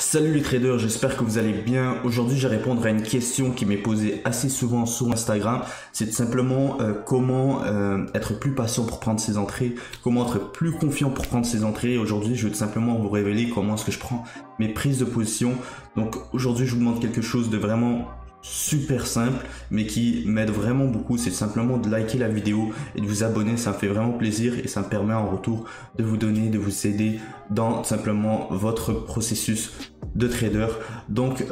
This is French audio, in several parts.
Salut les traders, j'espère que vous allez bien. Aujourd'hui, je vais répondre à une question qui m'est posée assez souvent sur Instagram. C'est tout simplement comment être plus patient pour prendre ses entrées, comment être plus confiant pour prendre ses entrées. Aujourd'hui, je vais tout simplement vous révéler comment est-ce que je prends mes prises de position. Donc aujourd'hui, je vous demande quelque chose de vraiment super simple mais qui m'aide vraiment beaucoup. C'est simplement de liker la vidéo et de vous abonner. Ça me fait vraiment plaisir et ça me permet en retour de vous donner, de vous aider dans simplement votre processus de trader. Donc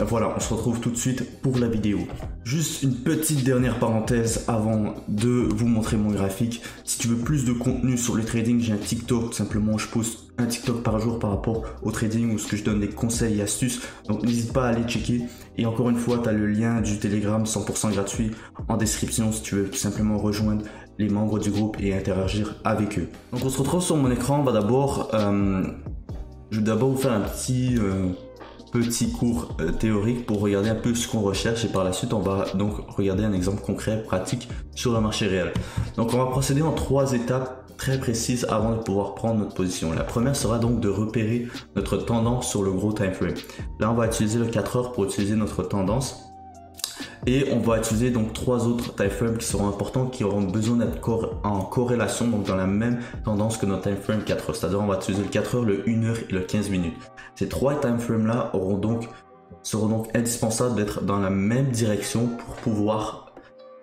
voilà, on se retrouve tout de suite pour la vidéo. Juste une petite dernière parenthèse avant de vous montrer mon graphique. Si tu veux plus de contenu sur le trading, j'ai un TikTok. Tout simplement, je poste un TikTok par jour par rapport au trading où ce que je donne des conseils et astuces. Donc n'hésite pas à aller checker. Et encore une fois, tu as le lien du Telegram 100% gratuit en description si tu veux tout simplement rejoindre les membres du groupe et interagir avec eux. Donc on se retrouve sur mon écran. Je vais d'abord vous faire un petit cours théorique pour regarder un peu ce qu'on recherche et par la suite on va donc regarder un exemple concret pratique sur le marché réel. Donc on va procéder en 3 étapes très précises avant de pouvoir prendre notre position. La première sera donc de repérer notre tendance sur le gros time frame. Là on va utiliser le 4 heures pour utiliser notre tendance. Et on va utiliser donc 3 autres time frames qui seront importants, qui auront besoin d'être en corrélation, donc dans la même tendance que notre time frame 4 heures. C'est-à-dire on va utiliser le 4 heures, le 1 heure et le 15 minutes. Ces 3 time frames là seront donc indispensables d'être dans la même direction pour pouvoir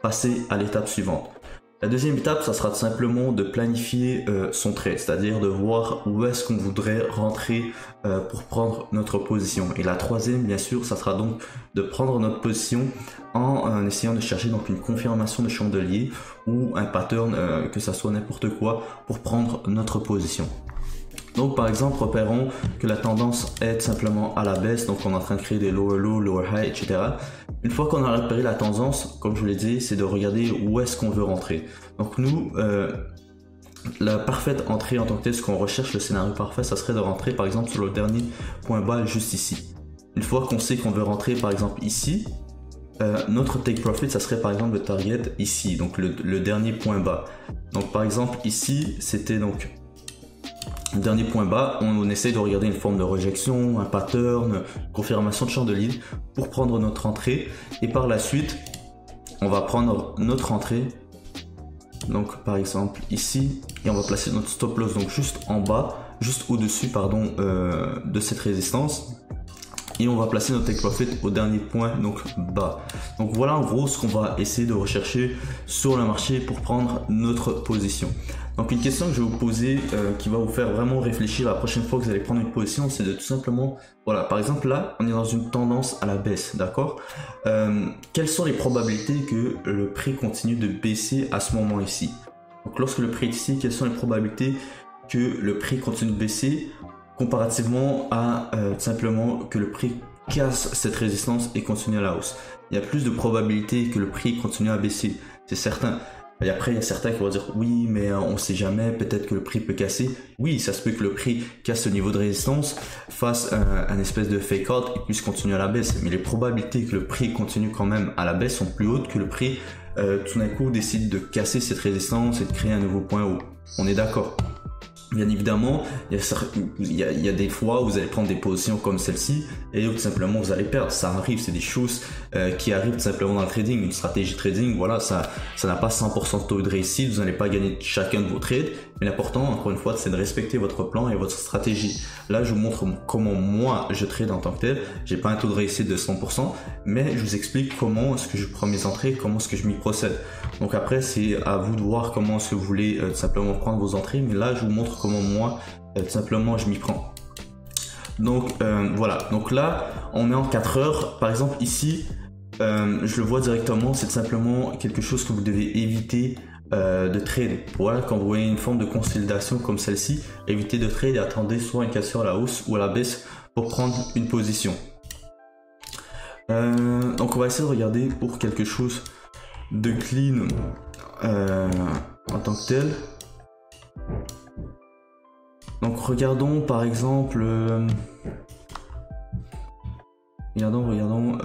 passer à l'étape suivante. La deuxième étape, ça sera simplement de planifier son trade, c'est-à-dire de voir où est-ce qu'on voudrait rentrer pour prendre notre position. Et la troisième, bien sûr, ça sera donc de prendre notre position en essayant de chercher donc une confirmation de chandelier ou un pattern, que ça soit n'importe quoi, pour prendre notre position. Donc par exemple, repérons que la tendance est simplement à la baisse, donc on est en train de créer des lower low, lower high, etc. Une fois qu'on a repéré la tendance, comme je vous l'ai dit, c'est de regarder où est-ce qu'on veut rentrer. Donc nous, la parfaite entrée en tant que telle, ce qu'on recherche, le scénario parfait, ça serait de rentrer par exemple sur le dernier point bas juste ici. Une fois qu'on sait qu'on veut rentrer par exemple ici, notre take profit, ça serait par exemple le target ici, donc le dernier point bas. Donc par exemple ici, c'était donc le dernier point bas, on essaie de regarder une forme de rejection, un pattern, confirmation de chandelier pour prendre notre entrée. Et par la suite, on va prendre notre entrée, donc par exemple ici, et on va placer notre stop loss donc juste en bas, juste au-dessus pardon de cette résistance. Et on va placer notre take profit au dernier point, donc bas. Donc voilà en gros ce qu'on va essayer de rechercher sur le marché pour prendre notre position. Donc une question que je vais vous poser qui va vous faire vraiment réfléchir la prochaine fois que vous allez prendre une position, c'est de tout simplement, voilà, par exemple là, on est dans une tendance à la baisse, d'accord. Quelles sont les probabilités que le prix continue de baisser à ce moment ici? Donc lorsque le prix est ici, quelles sont les probabilités que le prix continue de baisser comparativement à simplement que le prix casse cette résistance et continue à la hausse? Il y a plus de probabilités que le prix continue à baisser, c'est certain. Et après, il y a certains qui vont dire oui, mais on sait jamais, peut-être que le prix peut casser. Oui, ça se peut que le prix casse ce niveau de résistance, fasse un espèce de fake out et puisse continuer à la baisse. Mais les probabilités que le prix continue quand même à la baisse sont plus hautes que le prix tout d'un coup décide de casser cette résistance et de créer un nouveau point haut. On est d'accord? Bien évidemment, il y a des fois où vous allez prendre des positions comme celle-ci et tout simplement vous allez perdre. Ça arrive, c'est des choses qui arrivent tout simplement dans le trading. Une stratégie trading, voilà, ça n'a pas 100% de taux de réussite. Vous n'allez pas gagner chacun de vos trades. Mais l'important, encore une fois, c'est de respecter votre plan et votre stratégie. Là, je vous montre comment moi je trade en tant que tel. J'ai pas un taux de réussite de 100%, mais je vous explique comment est-ce que je prends mes entrées, comment est-ce que je m'y procède. Donc après, c'est à vous de voir comment est-ce que vous voulez tout simplement prendre vos entrées. Mais là, je vous montre comment moi, tout simplement, je m'y prends. Donc voilà. Donc là, on est en 4 heures. Par exemple, ici, je le vois directement. C'est simplement quelque chose que vous devez éviter de trade. Voilà, quand vous voyez une forme de consolidation comme celle-ci, évitez de trade et attendez soit une cassure à la hausse ou à la baisse pour prendre une position. Donc on va essayer de regarder pour quelque chose de clean en tant que tel. Donc regardons par exemple regardons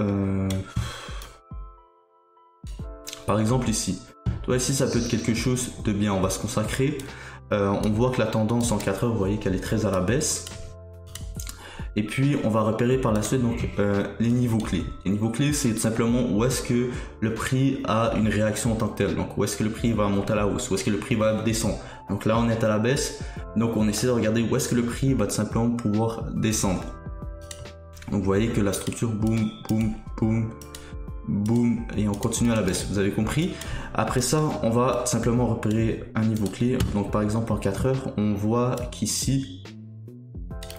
par exemple ici. Toi ici ça peut être quelque chose de bien, on va se consacrer. On voit que la tendance en 4 heures, vous voyez qu'elle est très à la baisse. Et puis on va repérer par la suite donc les niveaux clés. Les niveaux clés, c'est tout simplement où est-ce que le prix a une réaction en tant que telle. Donc où est-ce que le prix va monter à la hausse, où est-ce que le prix va descendre. Donc là on est à la baisse, donc on essaie de regarder où est-ce que le prix va tout simplement pouvoir descendre. Donc vous voyez que la structure boum, boum, boum, boum, et on continue à la baisse, vous avez compris. Après ça, on va simplement repérer un niveau clé. Donc par exemple en 4 heures, on voit qu'ici,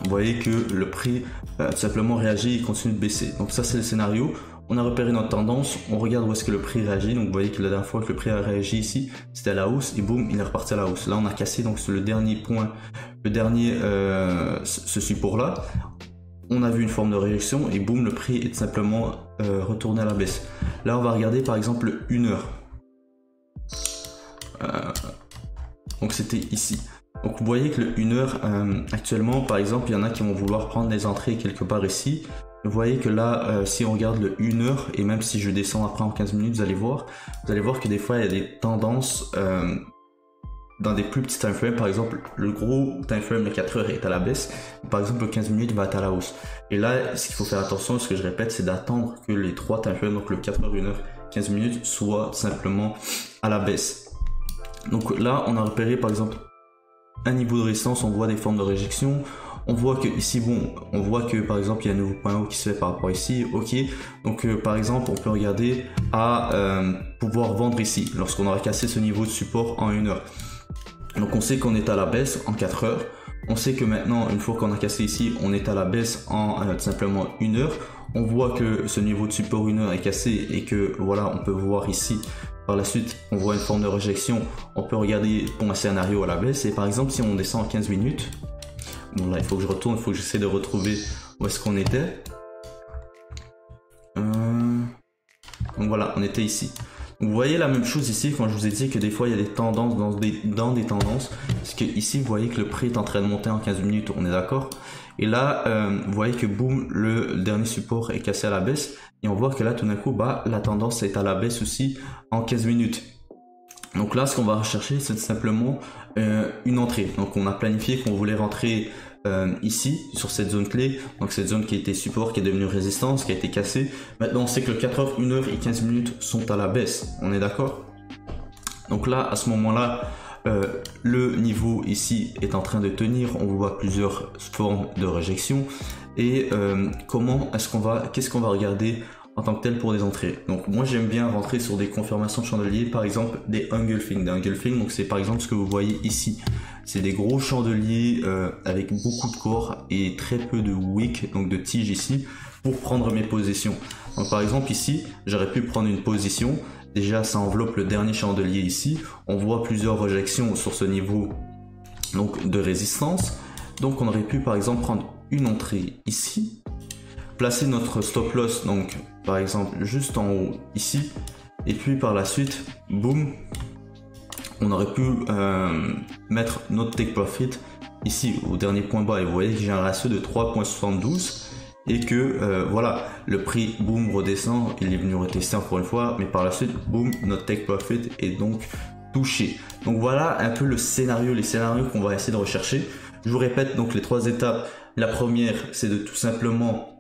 vous voyez que le prix tout simplement réagit et continue de baisser. Donc ça c'est le scénario. On a repéré notre tendance, on regarde où est-ce que le prix réagit. Donc vous voyez que la dernière fois que le prix a réagi ici, c'était à la hausse et boum, il est reparti à la hausse. Là on a cassé donc sur le dernier point, ce support là. On a vu une forme de réaction et boum, le prix est tout simplement retourné à la baisse. Là on va regarder par exemple 1 heure. Donc c'était ici. Donc vous voyez que le 1 heure actuellement par exemple, il y en a qui vont vouloir prendre des entrées quelque part ici. Vous voyez que là, si on regarde le 1 heure, et même si je descends après en 15 minutes, vous allez voir que des fois il y a des tendances dans des plus petits time frames. Par exemple, le gros time frame de 4 heures est à la baisse, par exemple le 15 minutes va être à la hausse. Et là, ce qu'il faut faire attention, ce que je répète, c'est d'attendre que les 3 time frames, donc le 4 heures, 1 heure, 15 minutes, soient simplement à la baisse. Donc là, on a repéré par exemple un niveau de résistance, on voit des formes de réjection. On voit que ici, bon, on voit que par exemple il y a un nouveau point haut qui se fait par rapport ici, ok. Donc par exemple, on peut regarder à pouvoir vendre ici lorsqu'on aura cassé ce niveau de support en 1 heure. Donc on sait qu'on est à la baisse en 4 heures. On sait que maintenant, une fois qu'on a cassé ici, on est à la baisse en simplement 1 heure. On voit que ce niveau de support 1 heure est cassé et que voilà, on peut voir ici. Par la suite, on voit une forme de réjection. On peut regarder pour un scénario à la baisse. Et par exemple, si on descend en 15 minutes. Bon là il faut que je retourne, il faut que j'essaie de retrouver où est-ce qu'on était. Donc voilà, on était ici. Donc, vous voyez la même chose ici quand je vous ai dit que des fois il y a des tendances dans des tendances. Parce que ici vous voyez que le prix est en train de monter en 15 minutes, on est d'accord. Et là vous voyez que boum, le dernier support est cassé à la baisse. Et on voit que là tout d'un coup bah, la tendance est à la baisse aussi en 15 minutes. Donc là, ce qu'on va rechercher, c'est simplement une entrée. Donc on a planifié qu'on voulait rentrer ici, sur cette zone clé. Donc cette zone qui a été support, qui est devenue résistance, qui a été cassée. Maintenant, on sait que le 4 heures, 1 heure et 15 minutes sont à la baisse. On est d'accord? Donc là, à ce moment-là, le niveau ici est en train de tenir. On voit plusieurs formes de réjection. Et qu'est-ce qu'on va regarder en tant que tel pour des entrées. Donc moi j'aime bien rentrer sur des confirmations de chandeliers, par exemple des engulfing. Donc c'est par exemple ce que vous voyez ici. C'est des gros chandeliers avec beaucoup de corps et très peu de wick, donc de tiges ici, pour prendre mes positions. Donc par exemple ici, j'aurais pu prendre une position. Déjà ça enveloppe le dernier chandelier ici. On voit plusieurs réjections sur ce niveau donc, de résistance. Donc on aurait pu par exemple prendre une entrée ici, placer notre stop loss donc par exemple juste en haut ici, et puis par la suite boum, on aurait pu mettre notre take profit ici au dernier point bas. Et vous voyez que j'ai un ratio de 3.72 et que voilà, le prix boum redescend, il est venu retester encore une fois, mais par la suite boum, notre take profit est donc touché. Donc voilà un peu les scénarios qu'on va essayer de rechercher. Je vous répète donc les 3 étapes. La première, c'est de tout simplement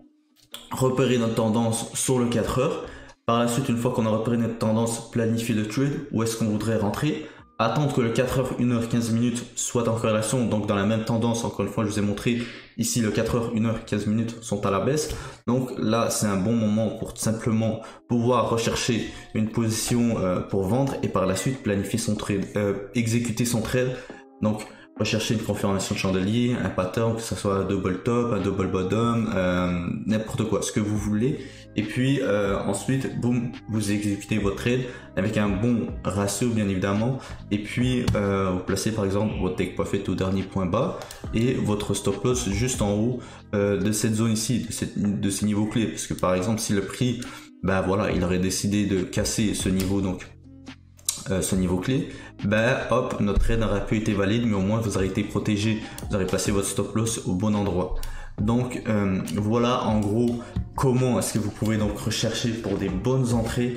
repérer notre tendance sur le 4 heures. Par la suite, une fois qu'on a repéré notre tendance, planifier le trade, où est-ce qu'on voudrait rentrer. Attendre que le 4 heures, 1 heure, 15 minutes soit en corrélation, donc dans la même tendance. Encore une fois, je vous ai montré ici le 4 heures, 1 heure, 15 minutes sont à la baisse. Donc là, c'est un bon moment pour tout simplement pouvoir rechercher une position pour vendre et par la suite planifier son trade, exécuter son trade. Donc rechercher une confirmation de chandelier, un pattern, que ce soit un double top, un double bottom, n'importe quoi, ce que vous voulez. Et puis ensuite, boum, vous exécutez votre trade avec un bon ratio bien évidemment. Et puis vous placez par exemple votre take profit au dernier point bas et votre stop loss juste en haut de cette zone ici, de ces niveaux clés. Parce que par exemple, si le prix, ben voilà, il aurait décidé de casser ce niveau, donc ce niveau clé, ben hop, notre trade n'aurait pas été valide, mais au moins vous aurez été protégé, vous aurez placé votre stop loss au bon endroit. Donc voilà en gros comment est-ce que vous pouvez donc rechercher pour des bonnes entrées.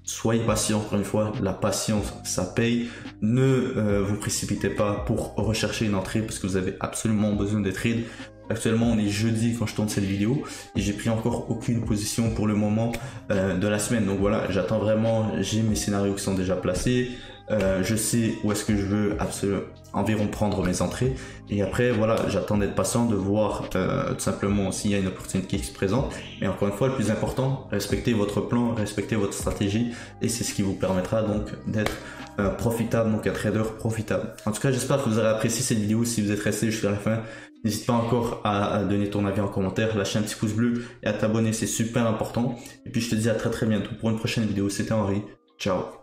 Soyez patient, encore une fois, la patience ça paye. Ne vous précipitez pas pour rechercher une entrée parce que vous avez absolument besoin de trade Actuellement, on est jeudi quand je tourne cette vidéo et j'ai pris encore aucune position pour le moment de la semaine. Donc voilà, j'attends vraiment, j'ai mes scénarios qui sont déjà placés. Je sais où est-ce que je veux absolument environ prendre mes entrées et après voilà, j'attends d'être patient, de voir tout simplement s'il y a une opportunité qui se présente. Mais encore une fois, le plus important, respectez votre plan, respectez votre stratégie et c'est ce qui vous permettra donc d'être profitable, donc un trader profitable. En tout cas, j'espère que vous aurez apprécié cette vidéo. Si vous êtes resté jusqu'à la fin, n'hésite pas encore à donner ton avis en commentaire, lâcher un petit pouce bleu et à t'abonner, c'est super important. Et puis je te dis à très bientôt pour une prochaine vidéo. C'était Henri, ciao.